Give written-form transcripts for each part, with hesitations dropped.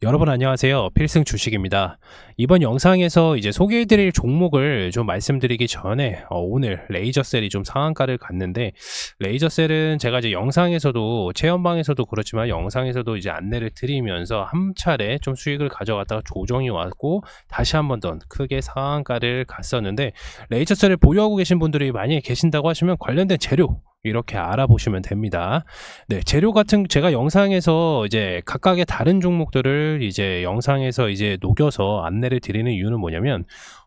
여러분 안녕하세요. 필승 주식입니다. 이번 영상에서 이제 소개해드릴 종목을 좀 말씀드리기 전에 오늘 레이저셀이 좀 상한가를 갔는데, 레이저셀은 제가 이제 영상에서도 체험방에서도 그렇지만 영상에서도 이제 안내를 드리면서 한 차례 좀 수익을 가져갔다가 조정이 왔고 다시 한 번 더 크게 상한가를 갔었는데, 레이저셀을 보유하고 계신 분들이 만약에 계신다고 하시면 관련된 재료 이렇게 알아보시면 됩니다. 네, 재료 같은 제가 영상에서 이제 각각의 다른 종목들을 이제 영상에서 이제 녹여서 안내를 드리는 이유는 뭐냐면,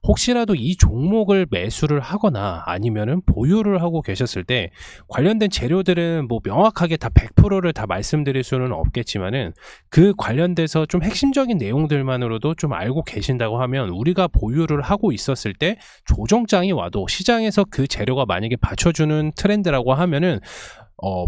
혹시라도 이 종목을 매수를 하거나 아니면은 보유를 하고 계셨을 때 관련된 재료들은 뭐 명확하게 다 100%를 다 말씀드릴 수는 없겠지만은, 그 관련돼서 좀 핵심적인 내용들만으로도 좀 알고 계신다고 하면, 우리가 보유를 하고 있었을 때 조정장이 와도 시장에서 그 재료가 만약에 받쳐주는 트렌드라고 하면은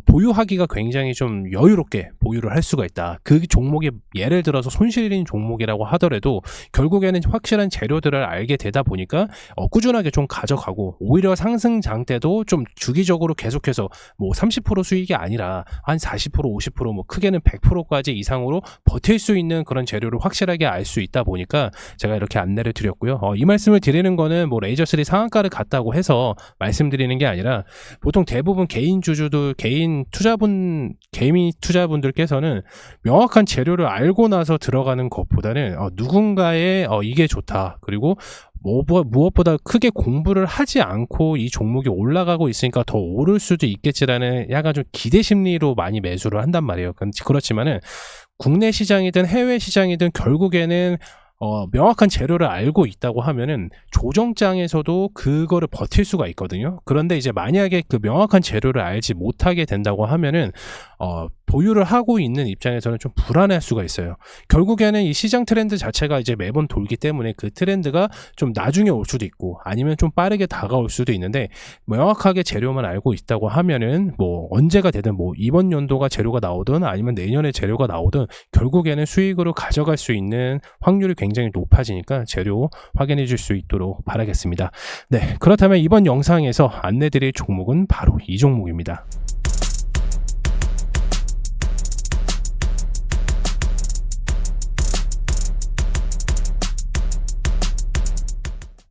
보유하기가 굉장히 좀 여유롭게 보유를 할 수가 있다. 그 종목이 예를 들어서 손실인 종목이라고 하더라도 결국에는 확실한 재료들을 알게 되다 보니까 꾸준하게 좀 가져가고, 오히려 상승장 때도 좀 주기적으로 계속해서 뭐 30% 수익이 아니라 한 40%, 50%, 뭐 크게는 100%까지 이상으로 버틸 수 있는 그런 재료를 확실하게 알 수 있다 보니까 제가 이렇게 안내를 드렸고요. 이 말씀을 드리는 거는 뭐 레이저3 상한가를 갔다고 해서 말씀드리는 게 아니라, 보통 대부분 개인 투자분들께서는 명확한 재료를 알고 나서 들어가는 것보다는 누군가의 이게 좋다, 그리고 무엇보다 크게 공부를 하지 않고 이 종목이 올라가고 있으니까 더 오를 수도 있겠지라는 약간 좀 기대 심리로 많이 매수를 한단 말이에요. 그렇지만은 국내 시장이든 해외 시장이든 결국에는 명확한 재료를 알고 있다고 하면은 조정장에서도 그거를 버틸 수가 있거든요. 그런데 이제 만약에 그 명확한 재료를 알지 못하게 된다고 하면은 보유를 하고 있는 입장에서는 좀 불안할 수가 있어요. 결국에는 이 시장 트렌드 자체가 이제 매번 돌기 때문에 그 트렌드가 좀 나중에 올 수도 있고 아니면 좀 빠르게 다가올 수도 있는데, 명확하게 재료만 알고 있다고 하면은 뭐 언제가 되든, 뭐 이번 연도가 재료가 나오든 아니면 내년에 재료가 나오든 결국에는 수익으로 가져갈 수 있는 확률이 굉장히 높아지니까 재료 확인해 줄 수 있도록 바라겠습니다. 네, 그렇다면 이번 영상에서 안내 드릴 종목은 바로 이 종목입니다.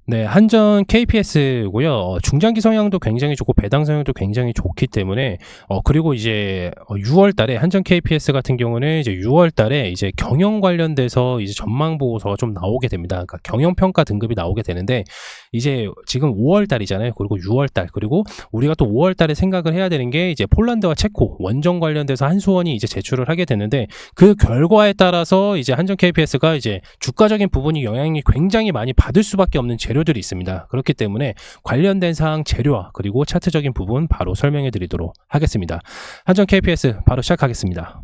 네, 한전 KPS고요. 중장기 성향도 굉장히 좋고 배당 성향도 굉장히 좋기 때문에 그리고 이제 6월 달에 한전 KPS 같은 경우는 이제 6월 달에 이제 경영 관련돼서 이제 전망 보고서가 좀 나오게 됩니다. 그러니까 경영 평가 등급이 나오게 되는데, 이제 지금 5월 달이잖아요. 그리고 6월 달, 그리고 우리가 또 5월 달에 생각을 해야 되는 게, 이제 폴란드와 체코 원전 관련돼서 한수원이 이제 제출을 하게 되는데, 그 결과에 따라서 이제 한전 KPS가 이제 주가적인 부분이 영향이 굉장히 많이 받을 수밖에 없는 재료들이 있습니다. 그렇기 때문에 관련된 사항 재료와 그리고 차트적인 부분 바로 설명해 드리도록 하겠습니다. 한전 KPS 바로 시작하겠습니다.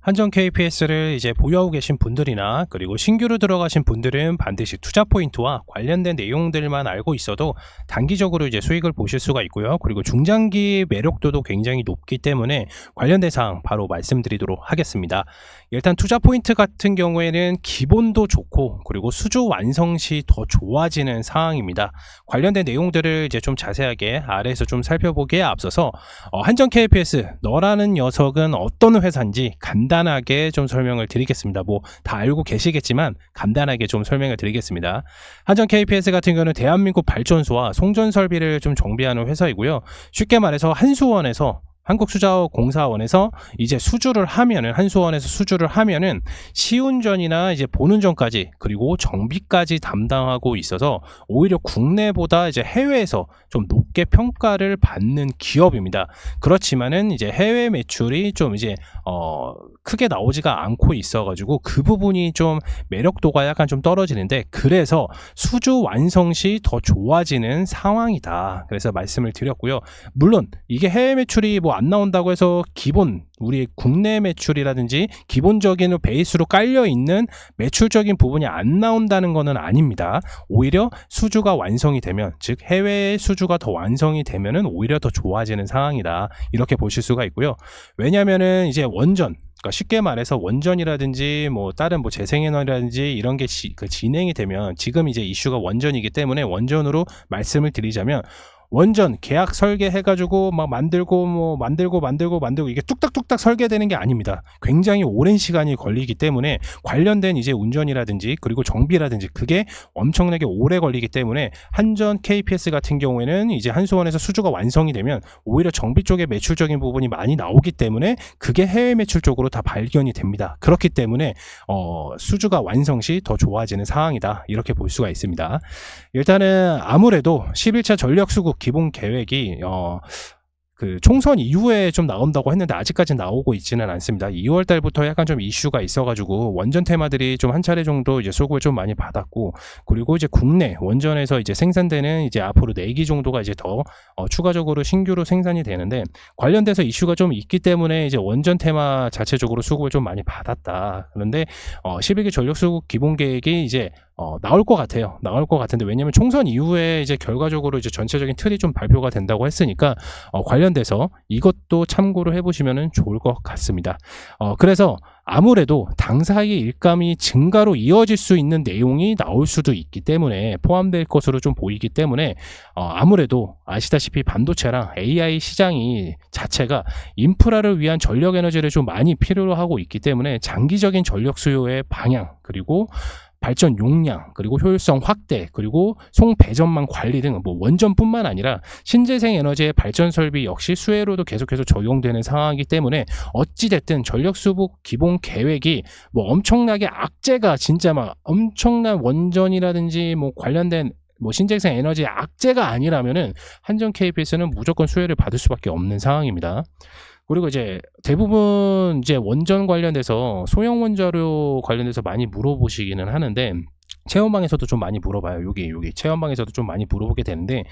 한전 KPS를 이제 보유하고 계신 분들이나 그리고 신규로 들어가신 분들은 반드시 투자 포인트와 관련된 내용들만 알고 있어도 단기적으로 이제 수익을 보실 수가 있고요. 그리고 중장기 매력도도 굉장히 높기 때문에 관련된 사항 바로 말씀드리도록 하겠습니다. 일단 투자 포인트 같은 경우에는 기본도 좋고 그리고 수주 완성 시 더 좋아지는 상황입니다. 관련된 내용들을 이제 좀 자세하게 아래에서 좀 살펴보기에 앞서서 한전 KPS 너라는 녀석은 어떤 회사인지 간단하게 좀 설명을 드리겠습니다. 뭐 다 알고 계시겠지만 간단하게 좀 설명을 드리겠습니다. 한전 KPS 같은 경우는 대한민국 발전소와 송전 설비를 좀 정비하는 회사이고요. 쉽게 말해서 한수원에서, 한국수자원공사원에서 이제 수주를 하면은, 한수원에서 수주를 하면은 시운전이나 이제 본운전까지 그리고 정비까지 담당하고 있어서 오히려 국내보다 이제 해외에서 좀 높게 평가를 받는 기업입니다. 그렇지만은 이제 해외 매출이 좀 이제 크게 나오지가 않고 있어가지고 그 부분이 좀 매력도가 약간 좀 떨어지는데, 그래서 수주 완성 시 더 좋아지는 상황이다. 그래서 말씀을 드렸고요. 물론 이게 해외 매출이 뭐 안 나온다고 해서 기본 우리 국내 매출이라든지 기본적인 베이스로 깔려 있는 매출적인 부분이 안 나온다는 것은 아닙니다. 오히려 수주가 완성이 되면, 즉 해외 수주가 더 완성이 되면은 오히려 더 좋아지는 상황이다. 이렇게 보실 수가 있고요. 왜냐면은 이제 원전, 그러니까 쉽게 말해서 원전이라든지 뭐 다른 뭐 재생에너지라든지 이런 게 진행이 되면, 지금 이제 이슈가 원전이기 때문에 원전으로 말씀을 드리자면, 원전 계약 설계해가지고 막 만들고 이게 뚝딱뚝딱 설계되는 게 아닙니다. 굉장히 오랜 시간이 걸리기 때문에 관련된 이제 운전이라든지 그리고 정비라든지 그게 엄청나게 오래 걸리기 때문에 한전 KPS 같은 경우에는 이제 한수원에서 수주가 완성이 되면 오히려 정비 쪽에 매출적인 부분이 많이 나오기 때문에 그게 해외 매출 쪽으로 다 발견이 됩니다. 그렇기 때문에 수주가 완성 시 더 좋아지는 상황이다, 이렇게 볼 수가 있습니다. 일단은 아무래도 11차 전력수급 기본 계획이 그 총선 이후에 좀 나온다고 했는데 아직까지 나오고 있지는 않습니다. 2월 달부터 약간 좀 이슈가 있어가지고 원전 테마들이 좀 한 차례 정도 이제 수급을 좀 많이 받았고, 그리고 이제 국내 원전에서 이제 생산되는 이제 앞으로 4기 정도가 이제 더 추가적으로 신규로 생산이 되는데, 관련돼서 이슈가 좀 있기 때문에 이제 원전 테마 자체적으로 수급을 좀 많이 받았다. 그런데 11기 전력 수급 기본 계획이 이제 나올 것 같아요. 나올 것 같은데, 왜냐면 총선 이후에 이제 결과적으로 이제 전체적인 틀이 좀 발표가 된다고 했으니까 관련돼서 이것도 참고를 해보시면 좋을 것 같습니다. 그래서 아무래도 당사의 일감이 증가로 이어질 수 있는 내용이 나올 수도 있기 때문에 포함될 것으로 좀 보이기 때문에 아무래도 아시다시피 반도체랑 AI 시장이 자체가 인프라를 위한 전력 에너지를 좀 많이 필요로 하고 있기 때문에 장기적인 전력 수요의 방향, 그리고 발전 용량, 그리고 효율성 확대, 그리고 송배전망 관리 등 뭐 원전뿐만 아니라 신재생 에너지의 발전 설비 역시 수혜로도 계속해서 적용되는 상황이기 때문에 어찌됐든 전력 수급 기본 계획이 뭐 엄청나게 악재가 진짜 막 엄청난 원전이라든지 뭐 관련된 뭐 신재생 에너지의 악재가 아니라면은 한전 KPS는 무조건 수혜를 받을 수밖에 없는 상황입니다. 그리고 이제 대부분 이제 원전 관련돼서 소형 원자료 관련돼서 많이 물어보시기는 하는데, 체험방에서도 좀 많이 물어봐요. 여기 체험방에서도 좀 많이 물어보게 되는데,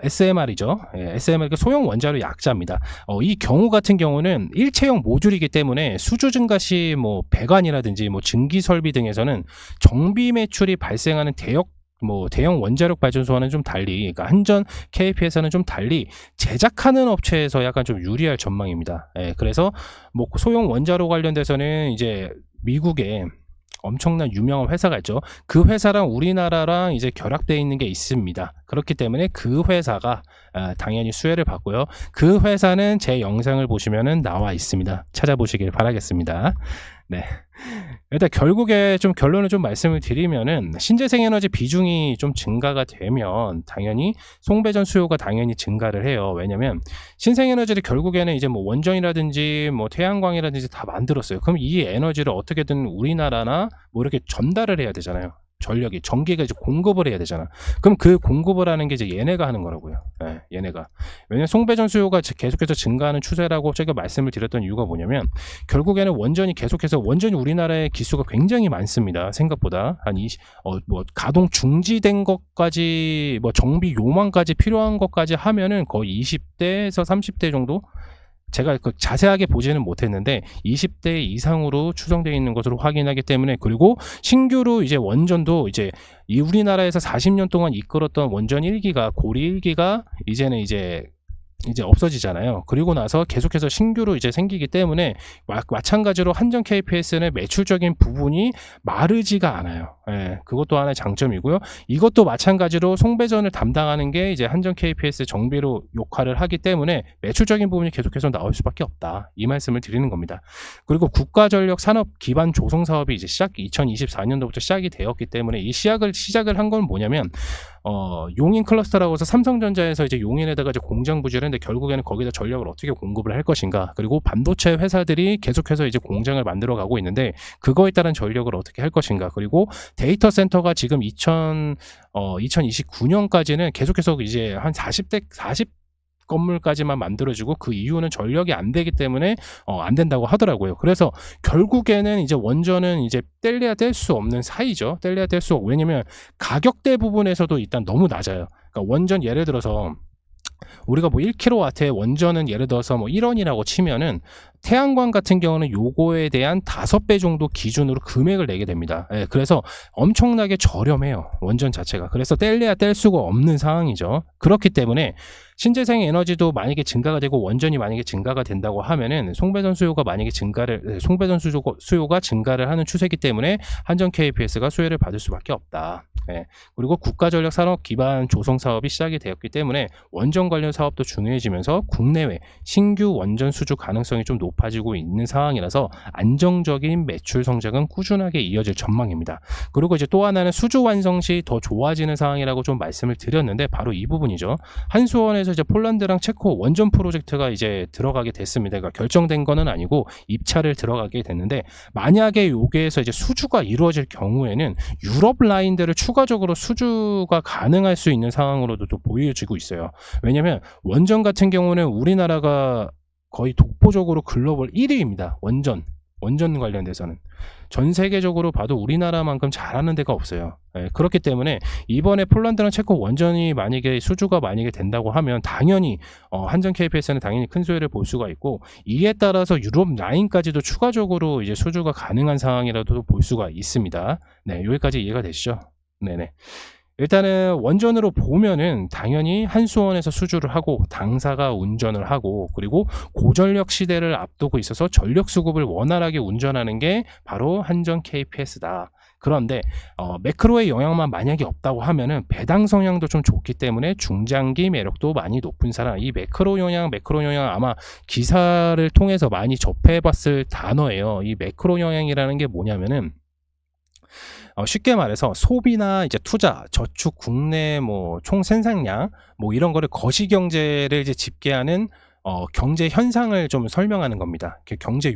SMR이죠. SMR, 소형 원자료 약자입니다. 이 경우 같은 경우는 일체형 모듈이기 때문에 수주 증가 시 뭐 배관이라든지 뭐 증기 설비 등에서는 정비 매출이 발생하는 대형 원자력 발전소와는 좀 달리, 그러니까 한전 KPS는 좀 달리 제작하는 업체에서 약간 좀 유리할 전망입니다. 그래서 뭐 소형 원자로 관련돼서는 이제 미국에 엄청난 유명한 회사가 있죠. 그 회사랑 우리나라랑 이제 결합되어 있는 게 있습니다. 그렇기 때문에 그 회사가 당연히 수혜를 받고요. 그 회사는 제 영상을 보시면은 나와 있습니다. 찾아보시길 바라겠습니다. 네. 일단 결국에 좀 결론을 좀 말씀을 드리면은, 신재생 에너지 비중이 좀 증가가 되면 당연히 송배전 수요가 당연히 증가를 해요. 왜냐면 신생 에너지를 결국에는 이제 뭐 원전이라든지 뭐 태양광이라든지 다 만들었어요. 그럼 이 에너지를 어떻게든 우리나라나 뭐 이렇게 전달을 해야 되잖아요. 전기가 이제 공급을 해야 되잖아. 그럼 그 공급을 하는 게 이제 얘네가 하는 거라고요. 얘네가. 왜냐면 송배전 수요가 계속해서 증가하는 추세라고 제가 말씀을 드렸던 이유가 뭐냐면, 결국에는 원전이 우리나라의 기수가 굉장히 많습니다. 생각보다 뭐 가동 중지된 것까지 뭐 정비 요망까지 필요한 것까지 하면은 거의 20대에서 30대 정도. 제가 자세하게 보지는 못했는데 20대 이상으로 추정되어 있는 것으로 확인하기 때문에, 그리고 신규로 이제 원전도 이제 우리나라에서 40년 동안 이끌었던 원전 1기가 고리 1기가 이제는 이제 없어지잖아요. 그리고 나서 계속해서 신규로 이제 생기기 때문에 마찬가지로 한전 KPS는 매출적인 부분이 마르지가 않아요. 그것도 하나의 장점이고요. 이것도 마찬가지로 송배전을 담당하는 게 이제 한전 KPS 정비로 역할을 하기 때문에 매출적인 부분이 계속해서 나올 수밖에 없다, 이 말씀을 드리는 겁니다. 그리고 국가전력 산업 기반 조성 사업이 이제 2024년도부터 시작이 되었기 때문에 이 시작을 한 건 뭐냐면, 용인 클러스터라고 해서 삼성전자에서 이제 용인에다가 이제 공장 부지를 했는데, 결국에는 거기다 전력을 어떻게 공급을 할 것인가, 그리고 반도체 회사들이 계속해서 이제 공장을 만들어 가고 있는데 그거에 따른 전력을 어떻게 할 것인가, 그리고 데이터 센터가 지금 2029년까지는 계속해서 이제 한 40 건물까지만 만들어지고 그 이후는 전력이 안 되기 때문에 안 된다고 하더라고요. 그래서 결국에는 이제 원전은 이제 뗄래야 뗄 수 없는 사이죠. 뗄래야 뗄 수 없고, 왜냐면 가격대 부분에서도 일단 너무 낮아요. 그러니까 원전 예를 들어서 우리가 뭐 1kW의 원전은 예를 들어서 뭐 1원이라고 치면은 태양광 같은 경우는 요거에 대한 5배 정도 기준으로 금액을 내게 됩니다. 예, 그래서 엄청나게 저렴해요. 원전 자체가. 그래서 뗄래야 뗄 수가 없는 상황이죠. 그렇기 때문에 신재생 에너지도 만약에 증가가 되고 원전이 만약에 증가가 된다고 하면은 송배전 수요가 만약에 송배전 수요가 증가를 하는 추세이기 때문에 한전 KPS가 수혜를 받을 수밖에 없다. 예. 그리고 국가전력 산업 기반 조성 사업이 시작이 되었기 때문에 원전 관련 사업도 중요해지면서 국내외 신규 원전 수주 가능성이 좀 높아지고 있는 상황이라서 안정적인 매출 성장은 꾸준하게 이어질 전망입니다. 그리고 이제 또 하나는 수주 완성 시 더 좋아지는 상황이라고 좀 말씀을 드렸는데 바로 이 부분이죠. 한수원에서 이제 폴란드랑 체코 원전 프로젝트가 이제 들어가게 됐습니다. 그러니까 결정된 거는 아니고 입찰을 들어가게 됐는데 만약에 여기에서 이제 수주가 이루어질 경우에는 유럽 라인들을 추가적으로 수주가 가능할 수 있는 상황으로도 또 보여지고 있어요. 왜냐하면 원전 같은 경우는 우리나라가 거의 독보적으로 글로벌 1위입니다. 원전 관련돼서는 전 세계적으로 봐도 우리나라만큼 잘하는 데가 없어요. 예, 그렇기 때문에 이번에 폴란드랑 체코 원전이 만약에 수주가 만약에 된다고 하면 당연히 한전 KPS는 당연히 큰 수혜를 볼 수가 있고 이에 따라서 유럽 라인까지도 추가적으로 이제 수주가 가능한 상황이라도 볼 수가 있습니다. 네, 여기까지 이해가 되시죠? 네네. 일단은 원전으로 보면은 당연히 한수원에서 수주를 하고 당사가 운전을 하고 그리고 고전력 시대를 앞두고 있어서 전력 수급을 원활하게 운전하는 게 바로 한전 KPS다. 그런데 매크로의 영향만 만약에 없다고 하면은 배당 성향도 좀 좋기 때문에 중장기 매력도 많이 높은 사람. 이 매크로 영향 아마 기사를 통해서 많이 접해봤을 단어예요. 이 매크로 영향이라는 게 뭐냐면은 쉽게 말해서 소비나 이제 투자, 저축, 국내 뭐 총 생산량 뭐 이런 거를 거시 경제를 이제 집계하는 경제 현상을 좀 설명하는 겁니다. 경제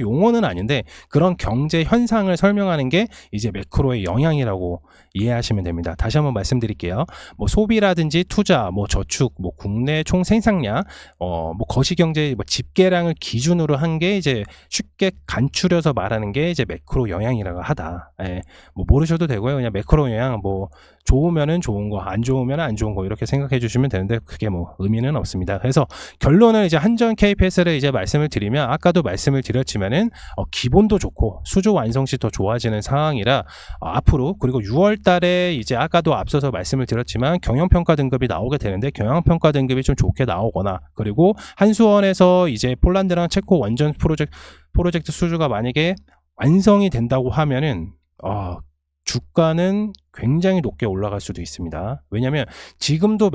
용어는 아닌데 그런 경제 현상을 설명하는 게 이제 매크로의 영향이라고 이해하시면 됩니다. 다시 한번 말씀드릴게요. 뭐 소비라든지 투자, 뭐 저축, 뭐 국내 총 생산량, 뭐 거시 경제 뭐 집계량을 기준으로 한 게 이제 쉽게 간추려서 말하는 게 이제 매크로 영향이라고 하다. 예, 뭐 모르셔도 되고요. 그냥 매크로 영향 뭐 좋으면은 좋은 거, 안 좋으면 안 좋은 거 이렇게 생각해 주시면 되는데 그게 뭐 의미는 없습니다. 그래서 결론을 이제 한전 KPS를 이제 말씀을 드리면 아까도 말씀을 드렸지만은 기본도 좋고 수주 완성 시 더 좋아지는 상황이라 앞으로 그리고 6월 달에 이제 아까도 앞서서 말씀을 드렸지만 경영평가 등급이 나오게 되는데 경영평가 등급이 좀 좋게 나오거나 그리고 한수원에서 이제 폴란드랑 체코 원전 프로젝트 수주가 만약에 완성이 된다고 하면은 주가는 굉장히 높게 올라갈 수도 있습니다. 왜냐하면 지금도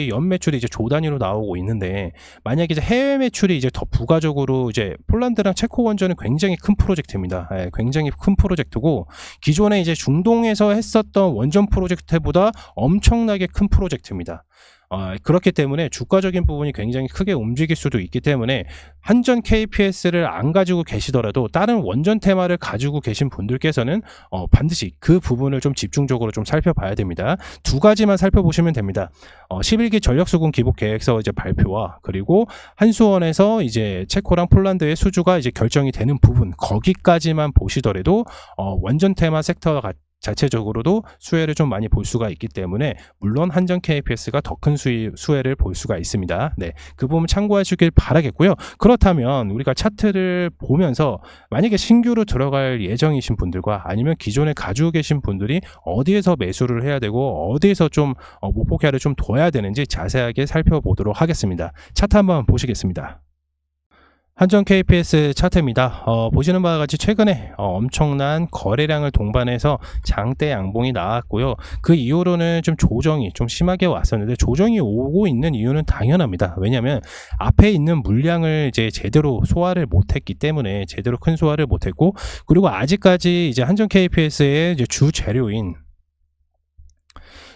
연 매출이 이제 조 단위로 나오고 있는데 만약에 이제 해외 매출이 이제 더 부가적으로 이제 폴란드랑 체코 원전은 굉장히 큰 프로젝트입니다. 예, 굉장히 큰 프로젝트고 기존에 이제 중동에서 했었던 원전 프로젝트보다 엄청나게 큰 프로젝트입니다. 그렇기 때문에 주가적인 부분이 굉장히 크게 움직일 수도 있기 때문에 한전 KPS를 안 가지고 계시더라도 다른 원전 테마를 가지고 계신 분들께서는 반드시 그 부분을 좀 집중적으로 좀 살펴봐야 됩니다. 두 가지만 살펴보시면 됩니다. 11기 전력수급 기복 계획서 이제 발표와 그리고 한수원에서 이제 체코랑 폴란드의 수주가 이제 결정이 되는 부분 거기까지만 보시더라도 원전 테마 섹터가 자체적으로도 수혜를 좀 많이 볼 수가 있기 때문에 물론 한전 KPS가 더 큰 수혜를 볼 수가 있습니다. 네, 그 부분 참고하시길 바라겠고요. 그렇다면 우리가 차트를 보면서 만약에 신규로 들어갈 예정이신 분들과 아니면 기존에 가지고 계신 분들이 어디에서 매수를 해야 되고 어디에서 좀 목표가를 좀 둬야 되는지 자세하게 살펴보도록 하겠습니다. 차트 한번 보시겠습니다. 한전 KPS 차트입니다. 보시는 바와 같이 최근에 엄청난 거래량을 동반해서 장대 양봉이 나왔고요. 그 이후로는 좀 조정이 좀 심하게 왔었는데 조정이 오고 있는 이유는 당연합니다. 왜냐하면 앞에 있는 물량을 이제 제대로 소화를 못했기 때문에 제대로 큰 소화를 못했고 그리고 아직까지 이제 한전 KPS의 이제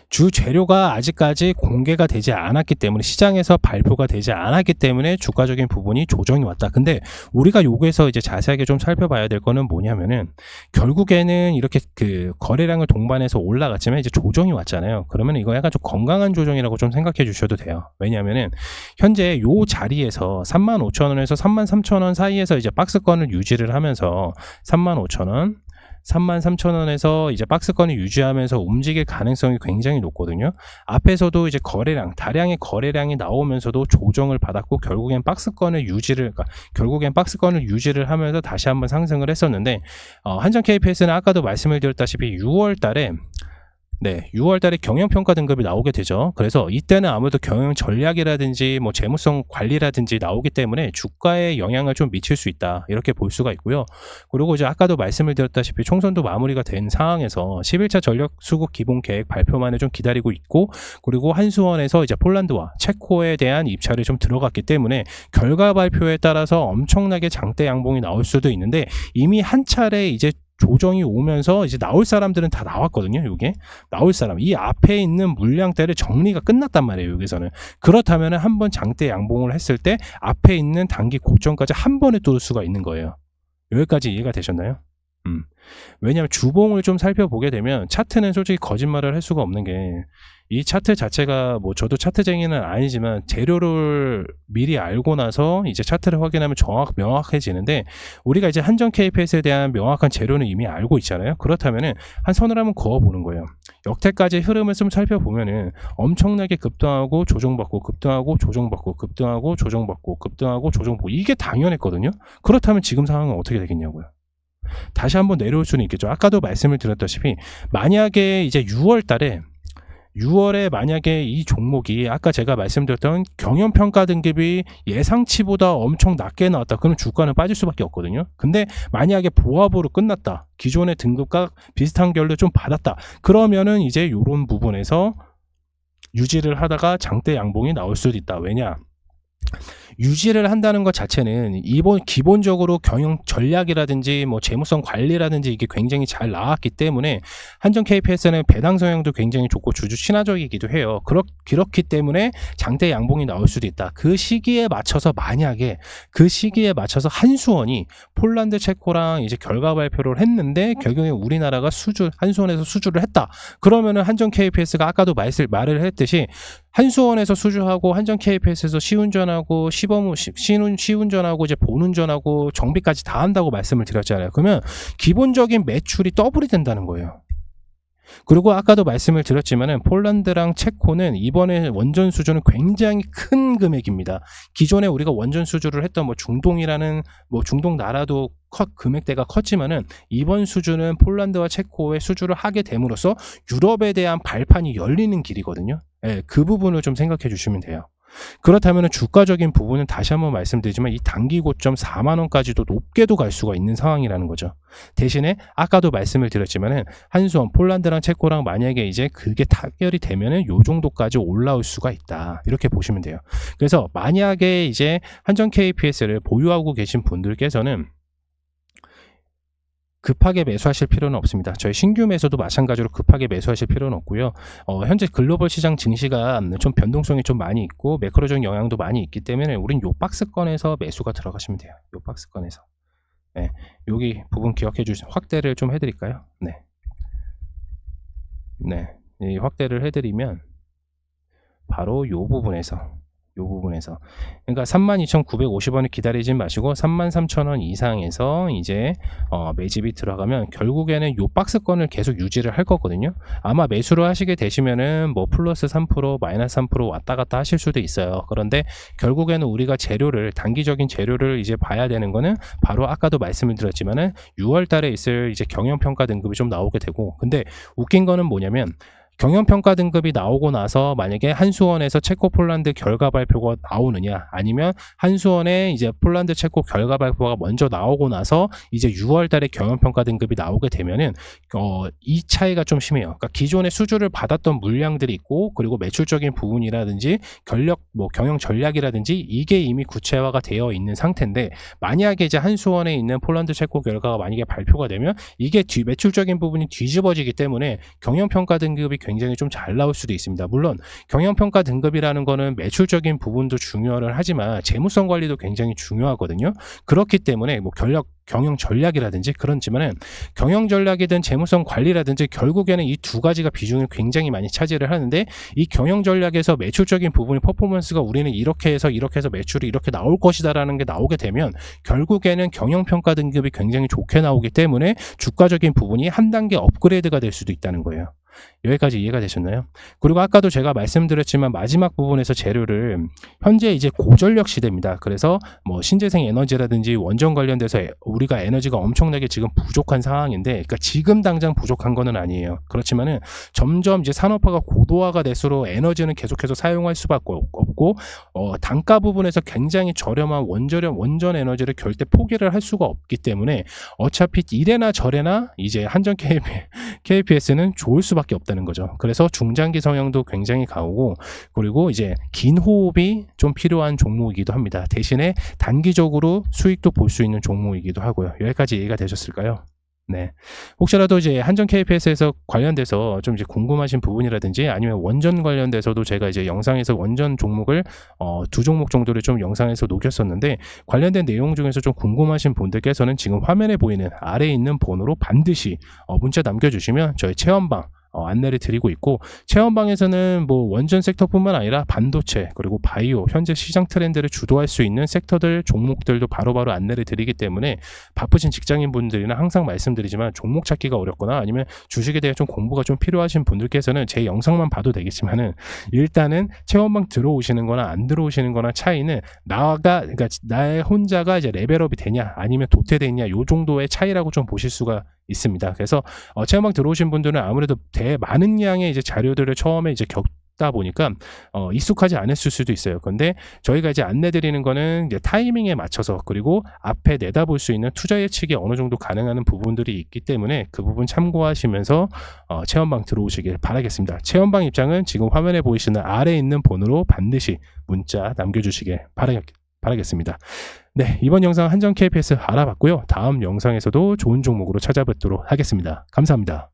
주 재료가 아직까지 공개가 되지 않았기 때문에 시장에서 발표가 되지 않았기 때문에 주가적인 부분이 조정이 왔다. 근데 우리가 여기에서 이제 자세하게 좀 살펴봐야 될 거는 뭐냐면은 결국에는 이렇게 그 거래량을 동반해서 올라갔지만 이제 조정이 왔잖아요. 그러면 이거 약간 좀 건강한 조정이라고 좀 생각해 주셔도 돼요. 왜냐하면은 현재 요 자리에서 35,000원에서 33,000원 사이에서 이제 박스권을 유지를 하면서 35,000원 33,000원에서 이제 박스권을 유지하면서 움직일 가능성이 굉장히 높거든요. 앞에서도 이제 다량의 거래량이 나오면서도 조정을 받았고 결국엔 박스권을 유지를 하면서 다시 한번 상승을 했었는데, 한전 KPS는 아까도 말씀을 드렸다시피 6월 달에 경영평가 등급이 나오게 되죠. 그래서 이때는 아무래도 경영 전략이라든지 뭐 재무성 관리라든지 나오기 때문에 주가에 영향을 좀 미칠 수 있다, 이렇게 볼 수가 있고요. 그리고 이제 아까도 말씀을 드렸다시피 총선도 마무리가 된 상황에서 11차 전력 수급 기본 계획 발표만을 좀 기다리고 있고, 그리고 한수원에서 이제 폴란드와 체코에 대한 입찰이 좀 들어갔기 때문에 결과 발표에 따라서 엄청나게 장대 양봉이 나올 수도 있는데, 이미 한 차례 이제 조정이 오면서 이제 나올 사람들은 다 나왔거든요. 이게 나올 사람, 이 앞에 있는 물량대를 정리가 끝났단 말이에요. 여기서는. 그렇다면 한번 장대 양봉을 했을 때 앞에 있는 단기 고점까지 한 번에 뚫을 수가 있는 거예요. 여기까지 이해가 되셨나요? 왜냐하면 주봉을 좀 살펴보게 되면 차트는 솔직히 거짓말을 할 수가 없는 게, 이 차트 자체가 뭐 저도 차트쟁이는 아니지만 재료를 미리 알고 나서 이제 차트를 확인하면 명확해지는데, 우리가 이제 한전 KPS에 대한 명확한 재료는 이미 알고 있잖아요. 그렇다면은 한 선을 한번 그어보는 거예요. 여태까지 흐름을 좀 살펴보면은 엄청나게 급등하고 조정받고 급등하고 조정받고 급등하고 조정받고 급등하고 조정받고, 이게 당연했거든요. 그렇다면 지금 상황은 어떻게 되겠냐고요. 다시 한번 내려올 수는 있겠죠. 아까도 말씀을 드렸다시피 만약에 이제 6월에 만약에 이 종목이 아까 제가 말씀드렸던 경영평가 등급이 예상치보다 엄청 낮게 나왔다, 그러면 주가는 빠질 수밖에 없거든요. 근데 만약에 보합으로 끝났다, 기존의 등급과 비슷한 결로 좀 받았다, 그러면은 이제 이런 부분에서 유지를 하다가 장대 양봉이 나올 수도 있다. 왜냐? 유지를 한다는 것 자체는 기본적으로 경영 전략이라든지 뭐 재무성 관리라든지 이게 굉장히 잘 나왔기 때문에 한전 KPS는 배당 성향도 굉장히 좋고 주주 친화적이기도 해요. 그렇기 때문에 장대 양봉이 나올 수도 있다. 그 시기에 맞춰서 만약에 한수원이 폴란드 체코랑 이제 결과 발표를 했는데 결국에 우리나라가 한수원에서 수주를 했다. 그러면은 한전 KPS가 아까도 말을 했듯이 한수원에서 수주하고 한전 KPS에서 시운전하고 시운전하고 이제 본운전하고 정비까지 다 한다고 말씀을 드렸잖아요. 그러면 기본적인 매출이 더블이 된다는 거예요. 그리고 아까도 말씀을 드렸지만은 폴란드랑 체코는 이번에 원전 수주는 굉장히 큰 금액입니다. 기존에 우리가 원전 수주를 했던 뭐 중동이라는 중동 나라도 금액대가 컸지만은 이번 수주는 폴란드와 체코에 수주를 하게 됨으로써 유럽에 대한 발판이 열리는 길이거든요. 예, 그 부분을 좀 생각해 주시면 돼요. 그렇다면 주가적인 부분은 다시 한번 말씀드리지만 이 단기 고점 4만원까지도 높게도 갈 수가 있는 상황이라는 거죠. 대신에 아까도 말씀을 드렸지만은 한수원, 폴란드랑 체코랑 만약에 이제 그게 타결이 되면은 요 정도까지 올라올 수가 있다, 이렇게 보시면 돼요. 그래서 만약에 이제 한전 KPS를 보유하고 계신 분들께서는 급하게 매수하실 필요는 없습니다. 저희 신규 매수도 마찬가지로 급하게 매수하실 필요는 없고요. 현재 글로벌 시장 증시가 좀 변동성이 좀 많이 있고 매크로적인 영향도 많이 있기 때문에 우린 요 박스권에서 매수가 들어가시면 돼요. 요 박스권에서. 네, 여기 부분 기억해 주시면 확대를 좀 해드릴까요? 네, 이 확대를 해드리면 바로 요 부분에서 그러니까 32,950원을 기다리지 마시고 33,000원 이상에서 이제 매집이 들어가면 결국에는 요 박스권을 계속 유지를 할 거거든요. 아마 매수를 하시게 되시면은 뭐 플러스 3% 마이너스 3% 왔다 갔다 하실 수도 있어요. 그런데 결국에는 우리가 단기적인 재료를 이제 봐야 되는 거는 바로 아까도 말씀을 드렸지만은 6월 달에 있을 이제 경영평가 등급이 좀 나오게 되고, 근데 웃긴 거는 뭐냐면 경영평가 등급이 나오고 나서 만약에 한수원에서 체코 폴란드 결과 발표가 나오느냐, 아니면 한수원에 이제 폴란드 체코 결과 발표가 먼저 나오고 나서 이제 6월 달에 경영평가 등급이 나오게 되면은 이 차이가 좀 심해요. 그러니까 기존에 수주를 받았던 물량들이 있고, 그리고 매출적인 부분이라든지 경영 전략이라든지 이게 이미 구체화가 되어 있는 상태인데, 만약에 이제 한수원에 있는 폴란드 체코 결과가 만약에 발표가 되면 이게 매출적인 부분이 뒤집어지기 때문에 경영평가 등급이 굉장히 좀 잘 나올 수도 있습니다. 물론 경영평가 등급이라는 거는 매출적인 부분도 중요를 하지만 재무성 관리도 굉장히 중요하거든요. 그렇기 때문에 뭐 경영 전략이라든지 그렇지만은 경영 전략이든 재무성 관리라든지 결국에는 이 두 가지가 비중을 굉장히 많이 차지를 하는데, 이 경영 전략에서 매출적인 부분의 퍼포먼스가 우리는 이렇게 해서 매출이 이렇게 나올 것이다라는 게 나오게 되면 결국에는 경영평가 등급이 굉장히 좋게 나오기 때문에 주가적인 부분이 한 단계 업그레이드가 될 수도 있다는 거예요. 여기까지 이해가 되셨나요? 그리고 아까도 제가 말씀드렸지만 마지막 부분에서 재료를 현재 이제 고전력 시대입니다. 그래서 뭐 신재생 에너지라든지 원전 관련돼서 우리가 에너지가 엄청나게 지금 부족한 상황인데, 그러니까 지금 당장 부족한 거는 아니에요. 그렇지만은 점점 이제 산업화가 고도화가 될수록 에너지는 계속해서 사용할 수밖에 없고 단가 부분에서 굉장히 저렴한 원전 에너지를 절대 포기를 할 수가 없기 때문에 어차피 이래나 저래나 이제 한전 KPS는 좋을 수밖에 없다는 거죠. 그래서 중장기 성향도 굉장히 강하고, 그리고 이제 긴 호흡이 좀 필요한 종목이기도 합니다. 대신에 단기적으로 수익도 볼 수 있는 종목이기도 하고요. 여기까지 이해가 되셨을까요? 네. 혹시라도 이제 한전 KPS에서 관련돼서 좀 이제 궁금하신 부분이라든지 아니면 원전 관련돼서도 제가 이제 영상에서 원전 종목을 두 종목 정도를 좀 영상에서 녹였었는데, 관련된 내용 중에서 좀 궁금하신 분들께서는 지금 화면에 보이는 아래에 있는 번호로 반드시 문자 남겨주시면 저희 체험방 안내를 드리고 있고, 체험방에서는 뭐 원전 섹터뿐만 아니라 반도체 그리고 바이오 현재 시장 트렌드를 주도할 수 있는 섹터들 종목들도 바로바로 안내를 드리기 때문에 바쁘신 직장인분들이나 항상 말씀드리지만 종목 찾기가 어렵거나 아니면 주식에 대해 좀 공부가 좀 필요하신 분들께서는 제 영상만 봐도 되겠지만은 일단은 체험방 들어오시는 거나 안 들어오시는 거나 차이는 그러니까 나 혼자가 이제 레벨업이 되냐 아니면 도태되냐 요 정도의 차이라고 좀 보실 수가 있습니다. 그래서 체험방 들어오신 분들은 아무래도 많은 양의 이제 자료들을 처음에 이제 겪다 보니까 익숙하지 않았을 수도 있어요. 그런데 저희가 이제 안내드리는 거는 이제 타이밍에 맞춰서, 그리고 앞에 내다볼 수 있는 투자 예측이 어느 정도 가능한 부분들이 있기 때문에 그 부분 참고하시면서 체험방 들어오시길 바라겠습니다. 체험방 입장은 지금 화면에 보이시는 아래에 있는 번호로 반드시 문자 남겨주시길 바라겠습니다. 네, 이번 영상 한전 KPS 알아봤고요. 다음 영상에서도 좋은 종목으로 찾아뵙도록 하겠습니다. 감사합니다.